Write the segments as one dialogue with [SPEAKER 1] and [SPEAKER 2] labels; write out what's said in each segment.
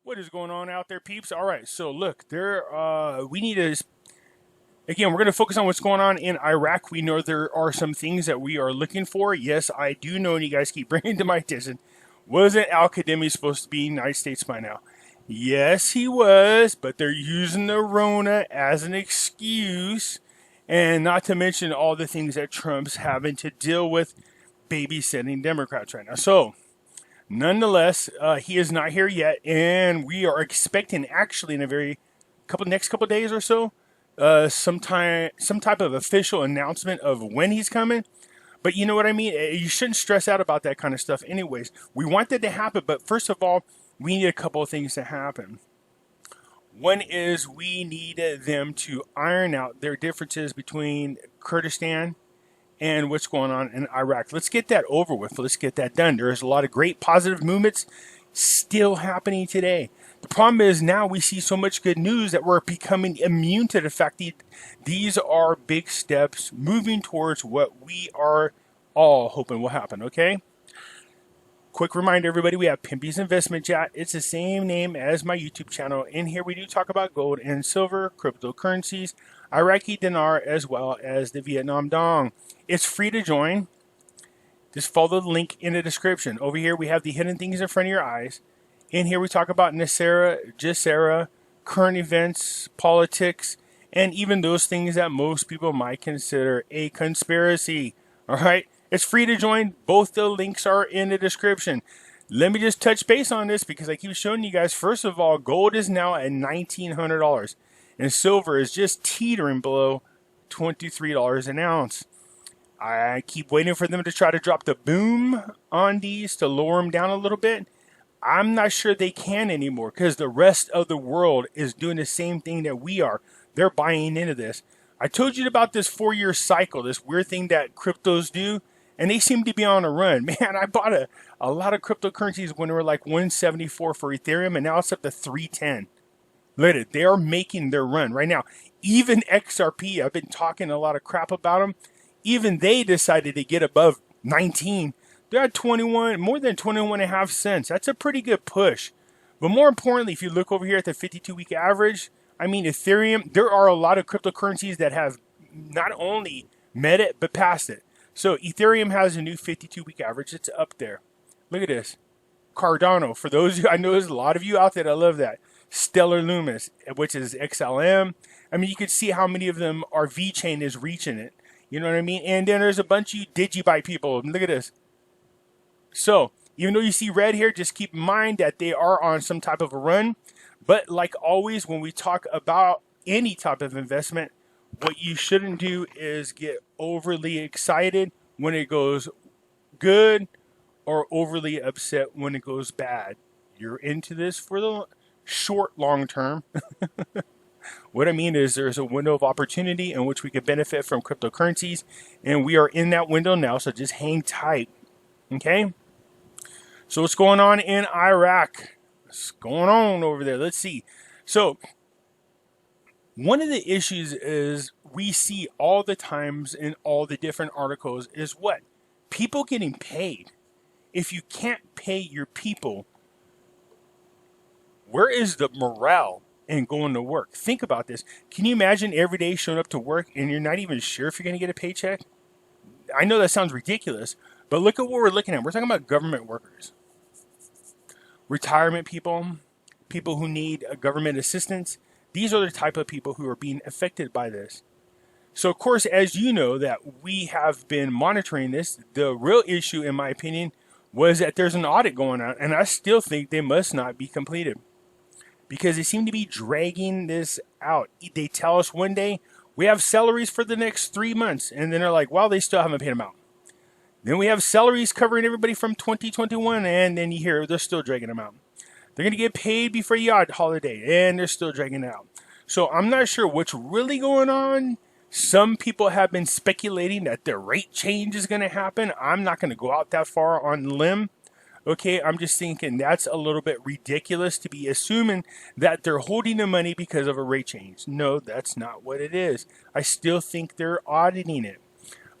[SPEAKER 1] What is going on out there, peeps? All right, so look, we need to, again, we're going to focus on what's going on in Iraq. We know there are some things that we are looking for. Yes, I do know, and you guys keep bringing to my attention. Wasn't Al-Qademi supposed to be United States by now? Yes, he was, but they're using the Rona as an excuse, and not to mention all the things that Trump's having to deal with babysitting Democrats right now. So, nonetheless, he is not here yet, and we are expecting actually in a next couple days or so, some type of official announcement of when he's coming. But you know what I mean? You shouldn't stress out about that kind of stuff anyways. We want that to happen, but first of all, we need a couple of things to happen. One is we need them to iron out their differences between Kurdistan and what's going on in Iraq. Let's get that over with. Let's get that done. There's a lot of great positive movements still happening today. The problem is now we see so much good news that we're becoming immune to the fact that these are big steps moving towards what we are all hoping will happen, okay? Quick reminder, everybody, we have Pimpy's Investment Chat. It's the same name as my YouTube channel. In here, we do talk about gold and silver, cryptocurrencies, Iraqi dinar, as well as the Vietnam dong. It's free to join. Just follow the link in the description. Over here, we have the hidden things in front of your eyes. In here, we talk about NESARA, GESARA, current events, politics, and even those things that most people might consider a conspiracy. All right? It's free to join. Both the links are in the description. Let me just touch base on this because I keep showing you guys. First of all, gold is now at $1,900, and silver is just teetering below $23 an ounce. I keep waiting for them to try to drop the boom on these to lower them down a little bit. I'm not sure they can anymore because the rest of the world is doing the same thing that we are. They're buying into this. I told you about this 4-year cycle, this weird thing that cryptos do, and they seem to be on a run. Man, I bought a lot of cryptocurrencies when they were like 174 for Ethereum, and now it's up to 310. Look at it. They are making their run right now. Even XRP, I've been talking a lot of crap about them. Even they decided to get above 19. They're at 21, more than 21 and a half cents. That's a pretty good push. But more importantly, if you look over here at the 52-week average, I mean, Ethereum, there are a lot of cryptocurrencies that have not only met it, but passed it. So Ethereum has a new 52-week average. It's up there. Look at this. Cardano, for those of you, I know there's a lot of you out there that love that. Stellar Lumis, which is XLM. I mean, you can see how many of them are VeChain is reaching it. You know what I mean? And then there's a bunch of you DigiByte people. Look at this. So, even though you see red here, just keep in mind that they are on some type of a run. But like always, when we talk about any type of investment, what you shouldn't do is get overly excited when it goes good or overly upset when it goes bad. You're into this for the short, long term. What I mean is there's a window of opportunity in which we can benefit from cryptocurrencies, and we are in that window now, so just hang tight. Okay? So what's going on in Iraq? What's going on over there? Let's see. So one of the issues is we see all the times in all the different articles is what? People getting paid. If you can't pay your people, where is the morale in going to work? Think about this. Can you imagine every day showing up to work and you're not even sure if you're going to get a paycheck? I know that sounds ridiculous, but look at what we're looking at. We're talking about government workers, retirement people, people who need government assistance. These are the type of people who are being affected by this. So, of course, as you know, that we have been monitoring this, the real issue, in my opinion, was that there's an audit going on, and I still think they must not be completed because they seem to be dragging this out. They tell us one day, we have salaries for the next 3 months, and then they're like, well, they still haven't paid them out. Then we have salaries covering everybody from 2021, and then you hear they're still dragging them out. They're going to get paid before the holiday, and they're still dragging it out. So I'm not sure what's really going on. Some people have been speculating that the rate change is going to happen. I'm not going to go out that far on the limb. Okay, I'm just thinking that's a little bit ridiculous to be assuming that they're holding the money because of a rate change. No, that's not what it is. I still think they're auditing it.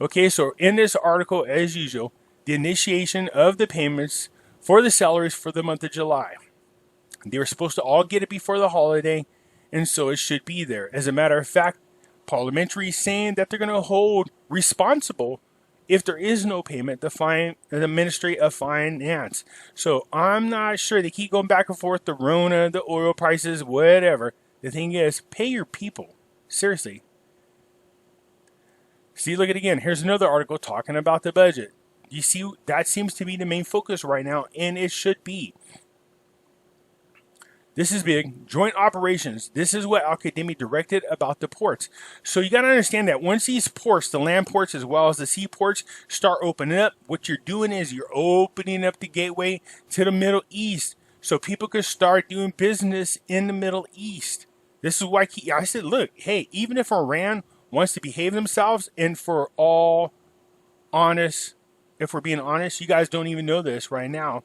[SPEAKER 1] Okay, so in this article, as usual, the initiation of the payments for the salaries for the month of July. They were supposed to all get it before the holiday, and so it should be there. As a matter of fact, parliamentary is saying that they're going to hold responsible if there is no payment, the Ministry of Finance. So I'm not sure. They keep going back and forth, the Rona, the oil prices, whatever. The thing is, pay your people. Seriously. See, look at it again. Here's another article talking about the budget. You see, that seems to be the main focus right now, and it should be. This is big. Joint operations. This is what Al-Qademi directed about the ports. So you got to understand that once these ports, the land ports as well as the sea ports, start opening up, what you're doing is you're opening up the gateway to the Middle East so people can start doing business in the Middle East. This is why I said, look, hey, even if Iran wants to behave themselves, and for all honest, if we're being honest, you guys don't even know this right now,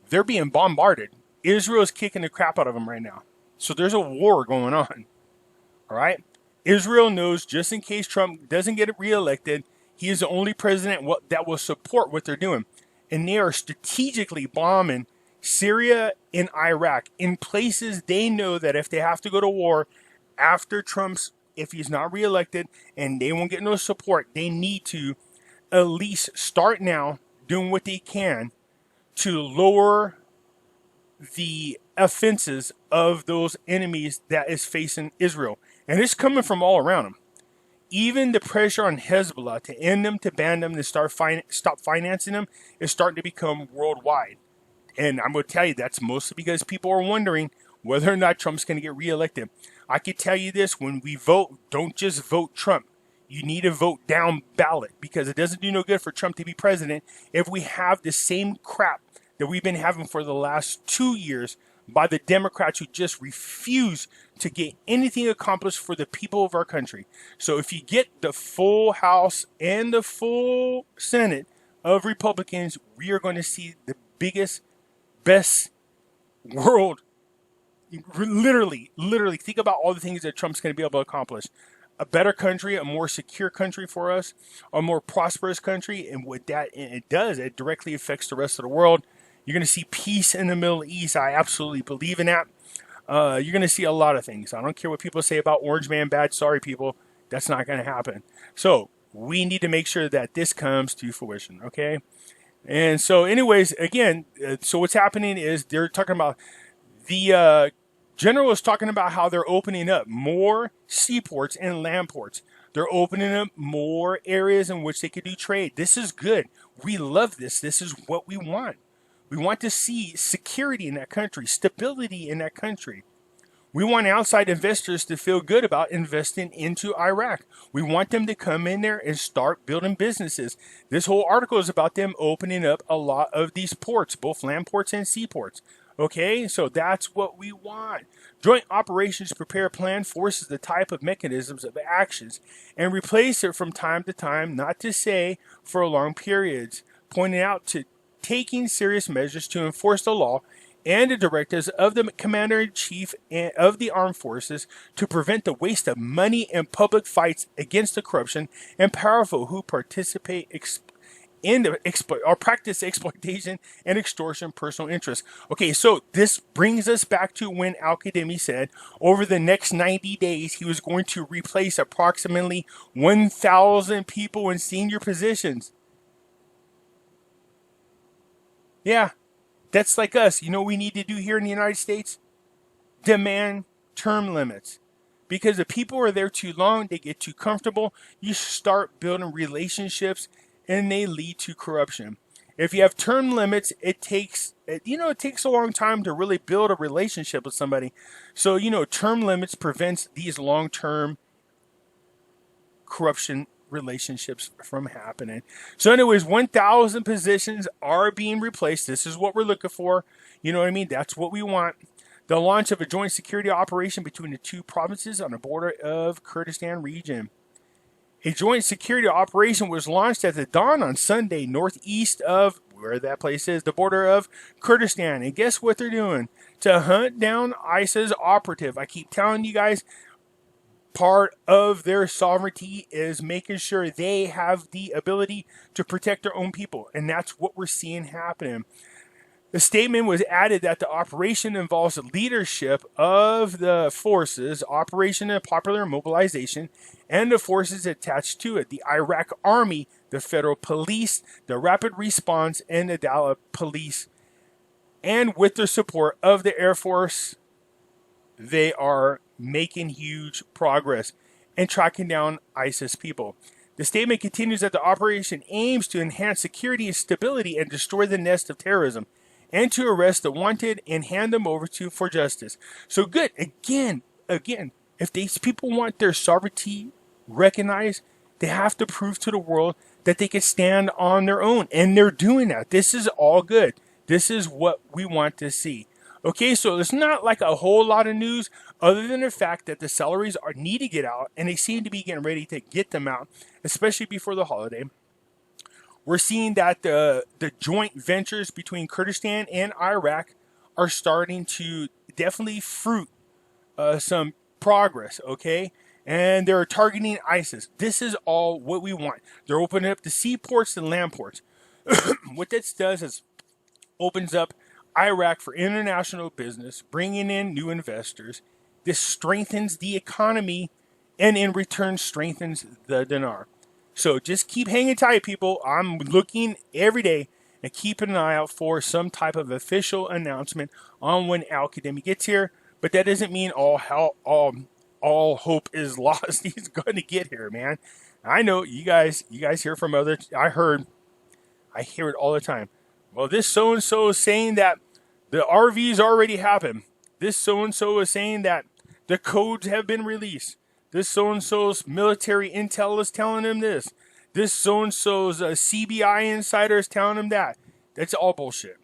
[SPEAKER 1] they're being bombarded. Israel is kicking the crap out of them right now. So there's a war going on. All right? Israel knows just in case Trump doesn't get reelected, he is the only president that will support what they're doing. And they are strategically bombing Syria and Iraq in places they know that if they have to go to war after if he's not reelected and they won't get no support, they need to at least start now doing what they can to lower the offenses of those enemies that is facing Israel. And it's coming from all around them. Even the pressure on Hezbollah to end them, to ban them, to stop financing them is starting to become worldwide. And I'm going to tell you, that's mostly because people are wondering whether or not Trump's going to get reelected. I can tell you this, when we vote, don't just vote Trump. You need to vote down ballot, because it doesn't do no good for Trump to be president if we have the same crap that we've been having for the last 2 years by the Democrats who just refuse to get anything accomplished for the people of our country. So if you get the full House and the full Senate of Republicans, we are going to see the biggest, best world. Literally, think about all the things that Trump's going to be able to accomplish. A better country, a more secure country for us, a more prosperous country. And what it does, it directly affects the rest of the world. You're going to see peace in the Middle East. I absolutely believe in that. You're going to see a lot of things. I don't care what people say about Orange Man bad. Sorry, people. That's not going to happen. So we need to make sure that this comes to fruition, okay? And so anyways, again, so what's happening is they're talking about the general is talking about how they're opening up more seaports and land ports. They're opening up more areas in which they could do trade. This is good. We love this. This is what we want. We want to see security in that country, stability in that country. We want outside investors to feel good about investing into Iraq. We want them to come in there and start building businesses. This whole article is about them opening up a lot of these ports, both land ports and seaports. Okay, so that's what we want. Joint operations prepare plan forces the type of mechanisms of actions and replace it from time to time, not to say for long periods, pointing out to taking serious measures to enforce the law and the directives of the Commander-in-Chief of the Armed Forces to prevent the waste of money in public fights against the corruption and powerful who participate in or practice exploitation and extortion personal interests. Okay, so this brings us back to when Al-Qademi said over the next 90 days he was going to replace approximately 1,000 people in senior positions. Yeah, that's like us. You know what we need to do here in the United States? Demand term limits. Because if people are there too long, they get too comfortable, you start building relationships and they lead to corruption. If you have term limits, it takes a long time to really build a relationship with somebody. So, term limits prevents these long-term corruption relationships from happening. So anyways, 1,000 positions are being replaced. This is what we're looking for. You know what I mean? That's what we want. The launch of a joint security operation between the two provinces on the border of Kurdistan region. A joint security operation was launched at the dawn on Sunday, northeast of where that place is, the border of Kurdistan. And guess what they're doing? To hunt down ISIS operative. I keep telling you guys, part of their sovereignty is making sure they have the ability to protect their own people. And that's what we're seeing happening. The statement was added that the operation involves the leadership of the forces, Operation Popular Mobilization, and the forces attached to it, the Iraq Army, the Federal Police, the Rapid Response, and the Dallas Police. And with the support of the Air Force, they are making huge progress in tracking down ISIS people. The statement continues that the operation aims to enhance security and stability and destroy the nest of terrorism, and to arrest the wanted and hand them over for justice. So good. Again, if these people want their sovereignty recognized, they have to prove to the world that they can stand on their own. And they're doing that. This is all good. This is what we want to see. Okay, so it's not like a whole lot of news other than the fact that the salaries need to get out, and they seem to be getting ready to get them out, especially before the holiday. We're seeing that the joint ventures between Kurdistan and Iraq are starting to definitely fruit some progress, okay? And they're targeting ISIS. This is all what we want. They're opening up the seaports and land ports. What this does is opens up Iraq for international business, bringing in new investors. This strengthens the economy and in return strengthens the dinar. So just keep hanging tight, people. I'm looking every day and keeping an eye out for some type of official announcement on when Al-Kadhimi gets here. But that doesn't mean all hope is lost. He's going to get here, man. I know you guys hear from others. I hear it all the time. Well, this so-and-so is saying that the RVs already happened. This so-and-so is saying that the codes have been released. This so-and-so's military intel is telling him this. This so-and-so's CBI insider is telling him that. That's all bullshit.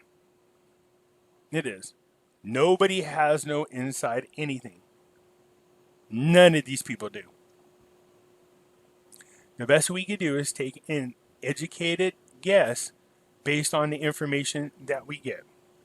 [SPEAKER 1] It is. Nobody has no inside anything. None of these people do. The best we can do is take an educated guess based on the information that we get.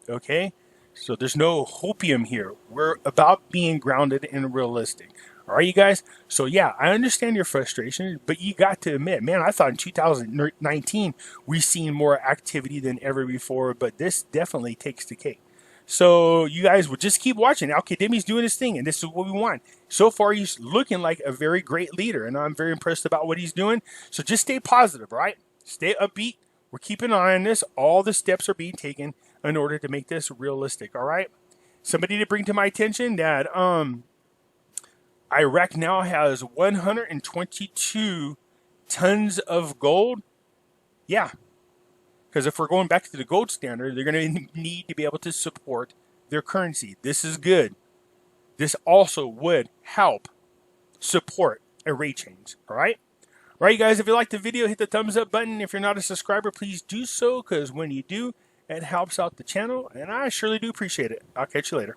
[SPEAKER 1] Okay? So there's no hopium here. We're about being grounded and realistic. All right, you guys? So yeah, I understand your frustration, but you got to admit, man, I thought in 2019 we've seen more activity than ever before, but this definitely takes the cake. So you guys will just keep watching. Al-Kadhimi's doing his thing, and this is what we want. So far, he's looking like a very great leader, and I'm very impressed about what he's doing. So just stay positive, right? Stay upbeat. We're keeping an eye on this. All the steps are being taken in order to make this realistic, all right? Somebody to bring to my attention that Iraq now has 122 tons of gold. Yeah, because if we're going back to the gold standard, they're going to need to be able to support their currency. This is good. This also would help support a rate change, all right? All right, you guys, if you liked the video, hit the thumbs up button. If you're not a subscriber, please do so, because when you do, it helps out the channel, and I surely do appreciate it. I'll catch you later.